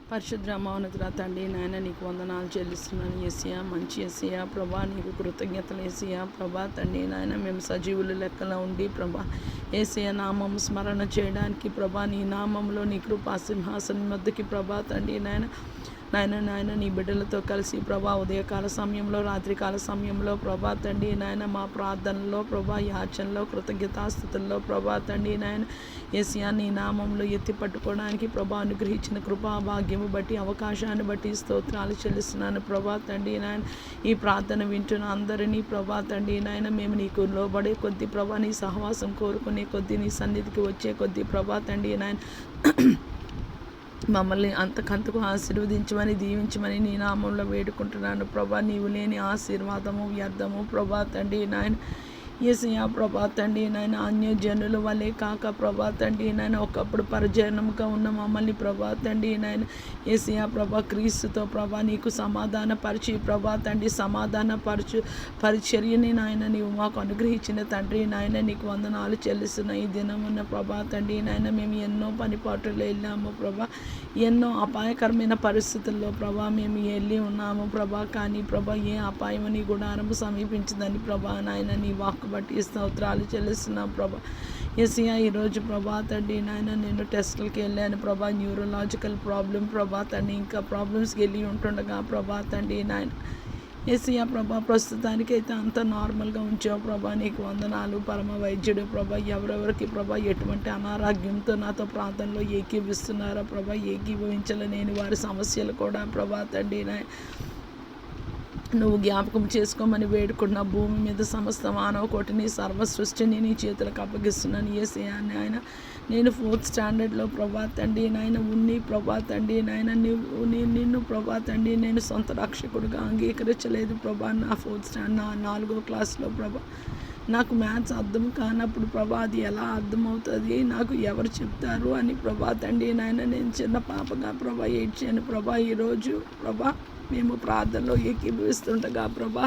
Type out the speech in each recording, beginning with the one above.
పరిశుద్ర మౌనతుల తండ్రి నాయన నీకు వందనాలు చెల్లిస్తున్నాను. యేసయ్యా, మంచి యేసయ్యా ప్రభా, నీకు కృతజ్ఞతలు యేసయ్యా ప్రభా. తండ్రి నాయన మేము సజీవుల లెక్కలో ఉండి ప్రభా యేసయ్య నామం స్మరణ చేయడానికి ప్రభా, నీ నామంలో నీ కృపా సింహాసనం వద్దకి ప్రభా తండ్రి నాయన నీ బిడ్డలతో కలిసి ప్రభా ఉదయకాల సమయంలో రాత్రికాల సమయంలో ప్రభా తండ్రి నాయన మా ప్రార్థనలో ప్రభా యాచనలో కృతజ్ఞతాస్థుతుల్లో ప్రభా తండ్రి నాయన యేసయ్యా నీ నామంలో ఎత్తి పట్టుకోవడానికి ప్రభా అనుగ్రహించిన కృపా భాగ్యము బట్టి అవకాశాన్ని బట్టి స్తోత్రాలు చెల్లిస్తున్నాను ప్రభా తండ్రి నాయన. ఈ ప్రార్థన వింటున్న అందరినీ ప్రభా తండ్రి నాయన మేము నీకు లోబడే కొద్ది ప్రభా నీ సహవాసం కోరుకునే కొద్ది నీ సన్నిధికి వచ్చే కొద్ది ప్రభా తండ్రి నాయన మమ్మల్ని అంతకంతకు ఆశీర్వదించమని దీవించమని నీ నామంలో వేడుకుంటున్నాను ప్రభా. నీవు లేని ఆశీర్వాదము వ్యర్థము ప్రభా తండ్రి నాయన. యేసయ్యా ప్రభా తండ్రి నాయన అన్యజనుల వలె కాక ప్రభా తండ్రి నాయన ఒకప్పుడు పరిజనముగా ఉన్న మమ్మల్ని ప్రభా తండ్రి నాయన యేసయ్యా ప్రభా క్రీస్తుతో ప్రభా నీకు సమాధానపరిచి ప్రభా తండ్రి పరిచర్యని నాయన నీవు మాకు అనుగ్రహించిన తండ్రి నాయన నీకు వందనాలు చెల్లిస్తున్న ఈ దినమున్న ప్రభా తండ్రి నాయన మేము ఎన్నో పనిపాట్లు వెళ్ళాము ప్రభా, ఎన్నో అపాయకరమైన పరిస్థితుల్లో ప్రభా మేము వెళ్ళి ఉన్నాము ప్రభా. కానీ ప్రభా ఏ అపాయము నీ గుడారము సమీపించదని ప్రభా నాయన నీ వాక్కు బట్టి స్తోత్రాలు చెల్లిస్తున్నాం ప్రభా. యేసయ్యా ఈరోజు ప్రభా తండ్రి నాయన నేను టెస్టులకి వెళ్ళాను ప్రభా, న్యూరలాజికల్ ప్రాబ్లం ప్రభా తండ్రి ఇంకా ప్రాబ్లమ్స్కి వెళ్ళి ఉంటుండగా ప్రభా తండ్రి నాయన యేసయ్యా ప్రభా ప్రస్తుతానికైతే అంత నార్మల్గా ఉంచావు ప్రభా, నీకు వందనాలు. పరమ వైద్యుడు ప్రభా, ఎవరెవరికి ప్రభా ఎటువంటి అనారోగ్యంతో నాతో ప్రాంతంలో ఏకీభవిస్తున్నారో ప్రభా, ఏకీభవించలేని వారి సమస్యలు కూడా ప్రభా తండ్రి నువ్వు జ్ఞాపకం చేసుకోమని వేడుకున్న భూమి మీద సమస్త మానవ కోటిని సర్వ సృష్టిని నీ చేతులకు అప్పగిస్తున్నాను యేసయ్యా నాయన. నేను 4th స్టాండర్డ్లో ప్రభా తండ్రి నాయన ఉన్ని ప్రభా తండ్రి నాయన నిన్ను ప్రభా తండ్రి నేను సొంత రక్షకుడిగా అంగీకరించలేదు ప్రభా. నా 4th స్టాండర్డ్ నా 4వ క్లాస్లో ప్రభా నాకు మ్యాథ్స్ అర్థం కానప్పుడు ప్రభా అది ఎలా అర్థమవుతుంది, నాకు ఎవరు చెప్తారు అని ప్రభా తండ్రి నాయన నేను చిన్న పాపగా ప్రభా ఏడ్చాను ప్రభా. ఈరోజు ప్రభా మేము ప్రార్థనలో ఏకీభవిస్తుండగా ప్రభా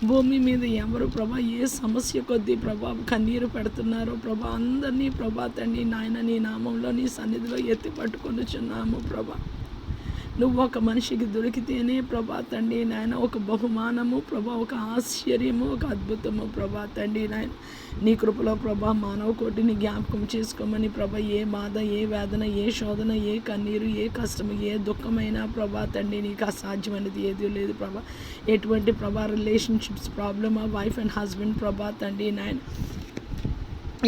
భూమి మీద ఎవరు ప్రభా ఏ సమస్య కొద్దీ ప్రభా కన్నీరు పెడుతున్నారో ప్రభా అందరినీ ప్రభా తండ్రి నాయన నీ నామంలో నీ సన్నిధిలో ఎత్తి పట్టుకొనిచున్నాము ప్రభా. నువ్వు ఒక మనిషికి దొరికితేనే ప్రభా తండ్రి నాయన ఒక బహుమానము ప్రభా, ఒక ఆశ్చర్యము, ఒక అద్భుతము ప్రభా తండ్రి నాయన. నీ కృపలో ప్రభా మానవ కోటిని జ్ఞాపకం చేసుకోమని ప్రభా ఏ బాధ ఏ వేదన ఏ శోధన ఏ కన్నీరు ఏ కష్టము ఏ దుఃఖమైనా ప్రభా తండ్రి నీకు అసాధ్యమైనది ఏది లేదు ప్రభా. ఎటువంటి ప్రభా రిలేషన్షిప్స్ ప్రాబ్లమా వైఫ్ అండ్ హస్బెండ్ ప్రభా తండ్రి నాయన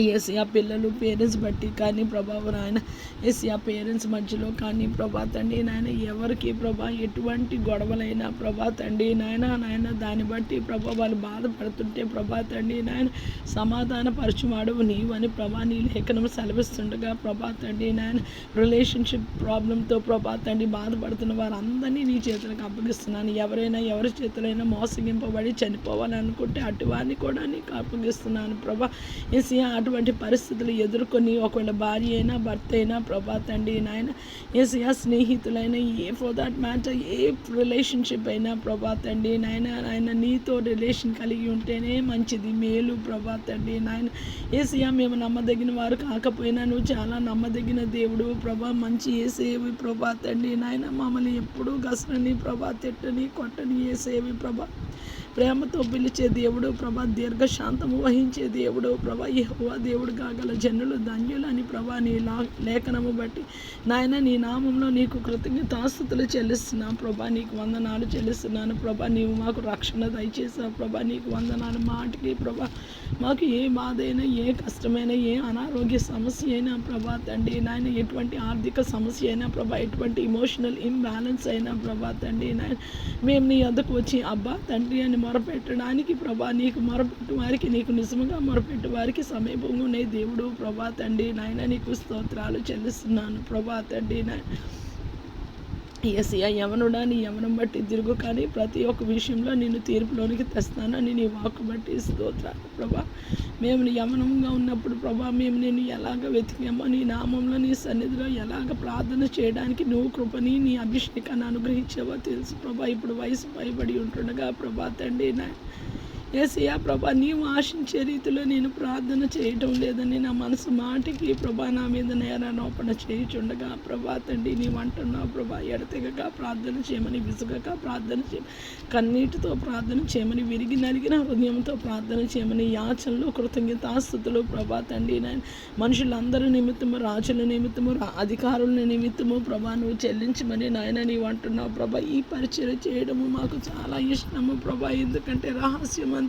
యేసయ్యా పిల్లలు పేరెంట్స్ బట్టి కానీ ప్రభావ నాయన యేసయ్యా పేరెంట్స్ మధ్యలో కానీ ప్రభా తండ్రి నాయన ఎవరికి ప్రభా ఎటువంటి గొడవలైనా ప్రభా తండ్రి నాయన దాన్ని బట్టి ప్రభా వాళ్ళు బాధపడుతుంటే ప్రభా తండ్రి నాయన సమాధానపరచువాడవు నీవని ప్రభా నీ లేఖనం సెలవిస్తుండగా ప్రభా తండ్రి నాయన రిలేషన్షిప్ ప్రాబ్లంతో ప్రభా తండ్రి బాధపడుతున్న వారందరినీ నీ చేతులకు అప్పగిస్తున్నాను. ఎవరైనా ఎవరి చేతులైనా మోసగింపబడి చనిపోవాలనుకుంటే అటువారిని కూడా నీకు అప్పగిస్తున్నాను ప్రభా. యేసయ్యా అటువంటి పరిస్థితులు ఎదుర్కొని ఒకవేళ భార్య అయినా భర్త అయినా ప్రభా తండ్రి నాయన యేసయ్యా స్నేహితులైనా ఏ ఫర్ దట్ మ్యాటర్ ఏ రిలేషన్షిప్ అయినా ప్రభా తండ్రి నాయన నీతో రిలేషన్ కలిగి ఉంటేనే మంచిది మేలు ప్రభా తండ్రి నాయన. యేసయ్యా మేము నమ్మదగిన వారు కాకపోయినా నువ్వు చాలా నమ్మదగిన దేవుడు ప్రభా, మంచి యేసేవి ప్రభా తండ్రి నాయన. మమ్మల్ని ఎప్పుడూ గసరని ప్రభా తిట్టని కొట్టని యేసేవి ప్రభా, ప్రేమతో పిలిచే దేవుడు ప్రభా, దీర్ఘశాంతము వహించే దేవుడు ప్రభా, యెహోవా దేవుడు కాగల జనులు ధన్యులు అని ప్రభా నీ లేఖనము బట్టి నాయన నీ నామంలో నీకు కృతజ్ఞతాస్తుతులు చెల్లిస్తున్నాం ప్రభా. నీకు వందనాలు చెల్లిస్తున్నాను ప్రభా. నీవు మాకు రక్షణ దయచేసావు ప్రభా, నీకు వందనాలు. మాటికి ప్రభా మాకు ఏ బాధ అయినా ఏ కష్టమైనా ఏ అనారోగ్య సమస్య అయినా ప్రభా తండ్రి నాయన ఎటువంటి ఆర్థిక సమస్య అయినా ప్రభా ఎటువంటి ఇమోషనల్ ఇంబ్యాలెన్స్ అయినా ప్రభా తండ్రి నాయన మేము నీ వద్దకు వచ్చి అబ్బా తండ్రి అని మొరపెట్టడానికి ప్రభా నీకు మొరపెట్టు వారికి నీకు నిజంగా మొరపెట్టు వారికి సమీపంగా ఉండే దేవుడు ప్రభా తండ్రి నాయన నీకు స్తోత్రాలు చెల్లిస్తున్నాను ప్రభా తండ్రి నాయన. యేసయ్యా యవనుడా నీ యవనం బట్టి తిరుగు కానీ ప్రతి ఒక్క విషయంలో నేను తీర్పులోనికి తెస్తానని నీ వాక్కు బట్టి స్తోత్రాలు ప్రభా. మేము యవనంగా ఉన్నప్పుడు ప్రభా మేము నేను ఎలాగ వెతికామో నీ నామంలో నీ సన్నిధిలో ఎలాగ ప్రార్థన చేయడానికి నువ్వు కృపని నీ అభిషేకాన్ని అనుగ్రహించావో తెలుసు ప్రభా. ఇప్పుడు వయసు పైబడి ఉంటుండగా ప్రభా తండ్రి నాయన యేసయ్యా ప్రభా నీవు ఆశించే రీతిలో నేను ప్రార్థన చేయటం లేదని నా మనసు మాటికి ప్రభా నా మీద నేరారోపణ చేయుచుండగా ప్రభా తండ్రి నీవు అంటున్నావు ప్రభా ఎడతెగక ప్రార్థన చేయమని, విసుగక ప్రార్థన చేయమని, కన్నీటితో ప్రార్థన చేయమని, విరిగి నలిగిన హృదయంతో ప్రార్థన చేయమని, యాచనలు కృతజ్ఞతాస్తుతులు ప్రభా తండ్రి నాయన మనుషులందరి నిమిత్తము, రాజుల నిమిత్తము, అధికారుల నిమిత్తము ప్రభా నువ్వు చెల్లించమని నాయన నీవు అంటున్నావు ప్రభా. ఈ పరిచయం చేయడము మాకు చాలా ఇష్టము ప్రభా, ఎందుకంటే రహస్యమందు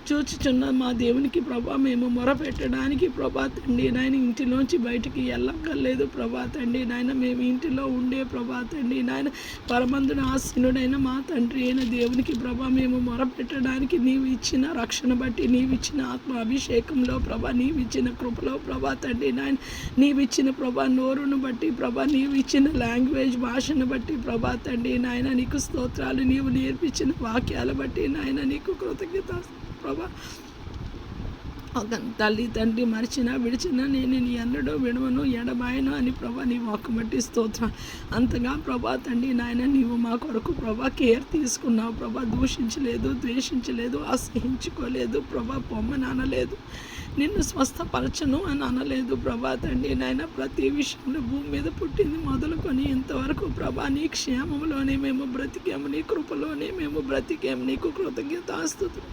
చూచుచున్న మా దేవునికి ప్రభా మేము మొరపెట్టడానికి ప్రభా తండ్రి నాయన ఇంటిలోంచి బయటికి వెళ్ళక్కర్లేదు ప్రభా తండ్రి నాయన. మేము ఇంటిలో ఉండే ప్రభా తండ్రి నాయన పరమందున ఆసీనుడైన మా తండ్రి అయిన దేవునికి ప్రభా మేము మొరపెట్టడానికి నీవు ఇచ్చిన రక్షణ బట్టి, నీవు ఇచ్చిన ఆత్మ అభిషేకంలో ప్రభా, నీవు ఇచ్చిన కృపలో ప్రభా తండ్రి నాయన, నీవు ఇచ్చిన ప్రభా నోరును బట్టి ప్రభా, నీవు ఇచ్చిన లాంగ్వేజ్ భాషను బట్టి ప్రభా తండ్రి నాయన నీకు స్తోత్రాలు. నీవు నేర్పించిన వాక్యాల బట్టి నాయన నీకు కృతజ్ఞత ప్రభా. ఒక తల్లి తండ్రి మరిచినా విడిచినా నేను నీ ఎన్నడో విడవను ఎడబాయను అని ప్రభా నీ వాక్కు బట్టి స్తోత్రం. అంతగా ప్రభా తండ్రి నాయన నీవు మా కొరకు ప్రభా కేర్ తీసుకున్నావు ప్రభా. దూషించలేదు, ద్వేషించలేదు, అసహించుకోలేదు ప్రభా, పొమ్మని అనలేదు, నిన్ను స్వస్థపరచను అని అనలేదు ప్రభా తండ్రి నాయన. ప్రతి విషయంలో భూమి మీద పుట్టింది మొదలుకొని ఇంతవరకు ప్రభా నీ క్షేమంలోనే మేము బ్రతికాము, నీ కృపలోనే మేము బ్రతికాము. నీకు కృతజ్ఞతాస్తుతులు,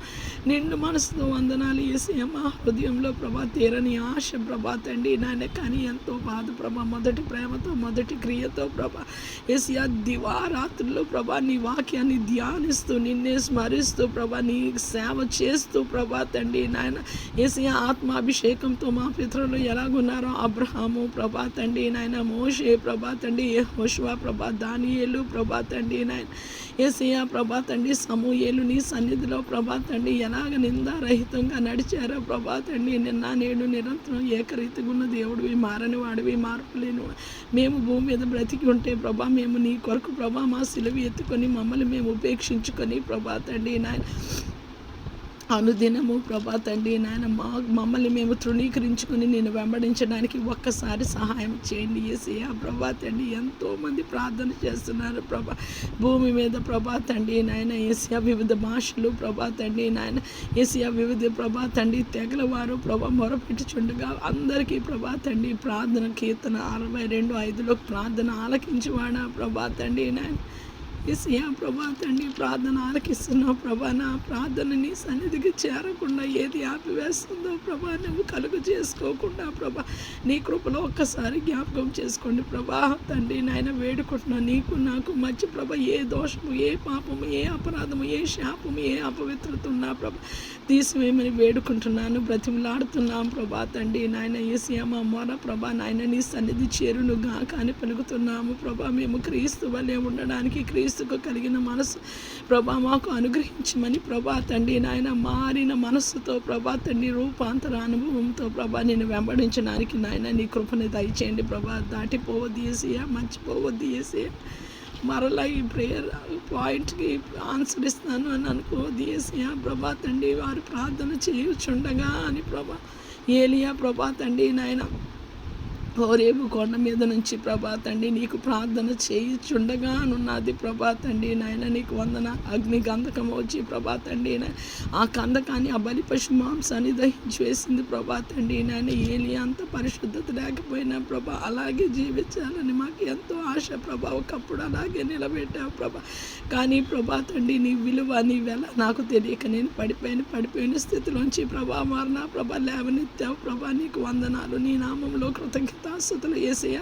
నిండు మనసుతో వందనాలు యేసయ్య. మా హృదయంలో ప్రభా తీరని ఆశ ప్రభా తండ్రి నాయన, కానీ ఎంతో బాధ ప్రభా, మొదటి ప్రేమతో మొదటి క్రియతో ప్రభా యేసయ్య దివారాత్రుల్లో ప్రభా నీ వాక్యాన్ని ధ్యానిస్తూ నిన్నే స్మరిస్తూ ప్రభా నీ సేవ చేస్తూ ప్రభా తండ్రి నాయన యేసయ్య ఆత్మాభిషేకంతో మా పితరులు ఎలాగున్నారో అబ్రహాము ప్రభా తండ్రి నాయన, మోషే ప్రభా తండ్రి, యెహోషువ ప్రభా, దానియేలు ప్రభా తండ్రి నాయన, యేసయ్య ప్రభా తండ్రి, సమూయేలు నీ సన్నిధిలో ప్రభా తండ్రి ఎలాగ నిందారహితంగా నడిచారో ప్రభా తండ్రి, నిన్న నేడు నిరంతరం ఏకరీతిగా ఉన్న దేవుడివి, మారని వాడివి, మార్పు లేని మేము భూమి మీద బ్రతికి ఉంటే ప్రభా మేము నీ కొరకు ప్రభా మా సిలువ ఎత్తుకొని మమ్మల్ని మేము ఉపేక్షించుకొని ప్రభా తండ్రి నాయన అనుదినము ప్రభా తండ్రి నాయన మమ్మల్ని మేము తృణీకరించుకొని నేను వెంబడించడానికి ఒక్కసారి సహాయం చేయండి యేసయ్య ప్రభా తండ్రి. ఎంతోమంది ప్రార్థన చేస్తున్నారు ప్రభా భూమి మీద ప్రభా తండ్రి నాయన యేసయ్య, వివిధ భాషలు ప్రభా తండ్రి నాయన యేసయ్య, వివిధ ప్రభా తండ్రి తెగల వారు ప్రభా మొరపెట్టుచుండగా అందరికీ ప్రభా తండ్రి ప్రార్థన కీర్తన 62:5లో ప్రార్థన ఆలకించువాడా ప్రభా తండ్రి నాయన యేసయ్య ప్రభా తండ్రి ప్రార్థన ఆలకిస్తున్నావు ప్రభా. నా ప్రార్థనని సన్నిధికి చేరకుండా ఏది ఆపివేస్తుందో ప్రభా నువ్వు కలుగు చేసుకోకుండా ప్రభా నీ కృపలో ఒక్కసారి జ్ఞాపకం చేసుకోండి ప్రభా తండ్రి నాయన. వేడుకుంటున్నాను నీకు నాకు మధ్య ప్రభా ఏ దోషము, ఏ పాపము, ఏ అపరాధము, ఏ శాపము, ఏ అపవిత్రత ఉన్నా ప్రభా తీసివేయమని వేడుకుంటున్నాను, బ్రతిమలాడుతున్నాం ప్రభా తండ్రి నాయన యేసయ్య. మా మొర ప్రభా నాయన నీ సన్నిధి చేరునుగా కానీ పలుకుతున్నాము ప్రభా. మేము క్రీస్తు వలె ఉండడానికి, క్రీస్తుకు కలిగిన మనసు ప్రభా మాకు అనుగ్రహించమని ప్రభా తండ్రి నాయన, మారిన మనస్సుతో ప్రభా తండ్రి రూపాంతర అనుభవంతో ప్రభా నేను వెంబడించడానికి నాయన నీ కృపని దయచేయండి ప్రభా. దాటిపోవద్దు యేసయ్య, మర్చిపోవద్దు యేసయ్య. మరలా ఈ ప్రేయర్ పాయింట్కి ఆన్సర్ ఇస్తాను అని అనుకోవద్దు యేసయ్య ప్రభా తండ్రి. వారు ప్రార్థన చేయుచుండగా అని ప్రభా ఏలియా ప్రభా తండ్రి నాయన హోరేబు కొండ మీద నుంచి ప్రభా తండ్రి నీకు ప్రార్థన చేయుచుండగా అనున్నది ప్రభా తండ్రి నాయన. నీకు వందన. అగ్ని గంధకం వచ్చి ప్రభా తండ్రి నాయన ఆ కందకాన్ని ఆ బలి పశు మాంసాన్ని దహించి వేసింది ప్రభా తండ్రి నాయన. ఏలియా అంత పరిశుద్ధత లేకపోయినా ప్రభా అలాగే జీవించాలని మాకు ఎంతో ఆశ ప్రభా. ఒకప్పుడు అలాగే నిలబెట్టావు ప్రభా, కానీ ప్రభా తండ్రి నీ విలువ నీ వెల నాకు తెలియక నేను పడిపోయిన స్థితిలోంచి ప్రభా మరణ ప్రభా లేవనెత్తావు ప్రభా. నీకు వందనాలు. నీ నామంలో కృతజ్ఞతాస్తుతులు యేసయ్య.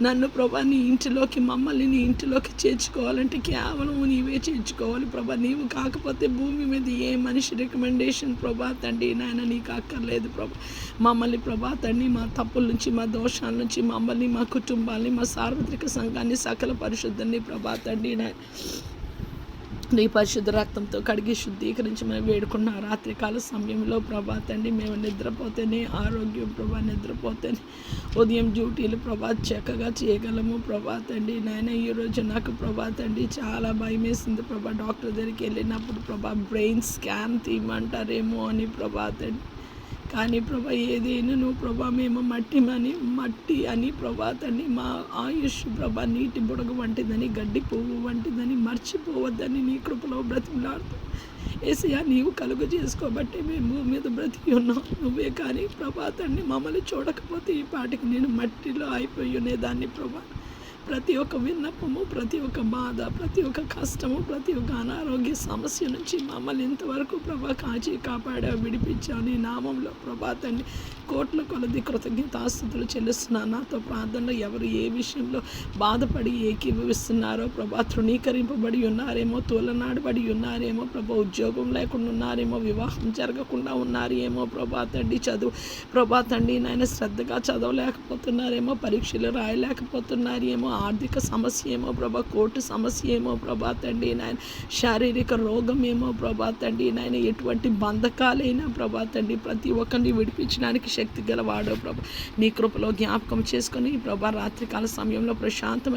నన్ను ప్రభా నీ ఇంటిలోకి, మమ్మల్ని నీ ఇంటిలోకి చేర్చుకోవాలంటే కేవలం నీవే చేర్చుకోవాలి ప్రభా. నీవు కాకపోతే భూమి మీద ఏ మనిషి రికమెండేషన్ ప్రభా తండ్రి నాయన నీకు అక్కర్లేదు ప్రభా. మమ్మల్ని ప్రభా తండ్రి మా తప్పుల నుంచి, మా దోషాల నుంచి మమ్మల్ని, మా కుటుంబాన్ని, మా సార్వత్రిక సంఘాన్ని, సకల పరిశుద్ధాన్ని ప్రభా తండ్రి నాయన నీ పరిశుద్ధ రక్తంతో కడిగి శుద్ధీకరించి మేము వేడుకున్న రాత్రికాల సమయంలో ప్రభా తండ్రి మేము నిద్రపోతేనే ఆరోగ్యం ప్రభా, నిద్రపోతేనే ఉదయం డ్యూటీలు ప్రభా చక్కగా చేయగలము ప్రభా తండ్రి నాయన. ఈరోజు నాకు ప్రభా తండ్రి చాలా భయం వేసింది ప్రభా. డాక్టర్ దగ్గరికి వెళ్ళినప్పుడు ప్రభా బ్రెయిన్ స్కాన్ తీయమంటారేమో అని ప్రభా తండ్రి కానీ ప్రభా ఏదైనాను ప్రభా మేము మట్టి అని ప్రభా తండ్రి మా ఆయుష్ ప్రభా నీటి బుడగ వంటిదని గడ్డి పువ్వు వంటిదని మర్చిపోవద్దని నీ కృపలో బ్రతిమలాడుతూ యేసయ్యా నీవు కలుగు చేసుకోబట్టి మేము భూమి మీద బ్రతికి ఉన్నాం. నువ్వే కానీ ప్రభా తండ్రి మమ్మల్ని చూడకపోతే ఈ పాటికి నేను మట్టిలో అయిపోయి ఉండేదాన్ని ప్రభా. ప్రతి ఒక్క విన్నపము, ప్రతి ఒక్క బాధ, ప్రతి ఒక్క కష్టము, ప్రతి ఒక్క అనారోగ్య సమస్య నుంచి మమ్మల్ని ఇంతవరకు ప్రభా కాచి కాపాడావు, విడిపించావు. నీ నామంలో ప్రభా తండ్రి కోట్ల కొలది కృతజ్ఞతాస్తుతులు చెల్లిస్తున్నాను. నాతో ప్రార్థనలో ఎవరు ఏ విషయంలో బాధపడి ఏకీభవిస్తున్నారో ప్రభా, తృణీకరింపబడి ఉన్నారేమో, తోలనాడబడి ఉన్నారేమో ప్రభా, ఉద్యోగం లేకుండా ఉన్నారేమో, వివాహం జరగకుండా ఉన్నారేమో ప్రభా తండ్రి, చదువు ప్రభా తండ్రి నాయన శ్రద్ధగా చదవలేకపోతున్నారేమో, పరీక్షలు రాయలేకపోతున్నారేమో, ఆర్థిక సమస్య ఏమో ప్రభా, కోర్టు సమస్య ఏమో ప్రభా తండ్రి నాయన, శారీరక రోగం ఏమో ప్రభా తండ్రి నాయన, ఎటువంటి బంధకాలైనా ప్రభా తండ్రి ప్రతి ఒక్కరిని విడిపించడానికి శక్తి గలవాడో ప్రభా. నీ కృపలో జ్ఞాపకం చేసుకొని ప్రభా రాత్రికాల సమయంలో ప్రశాంతమైన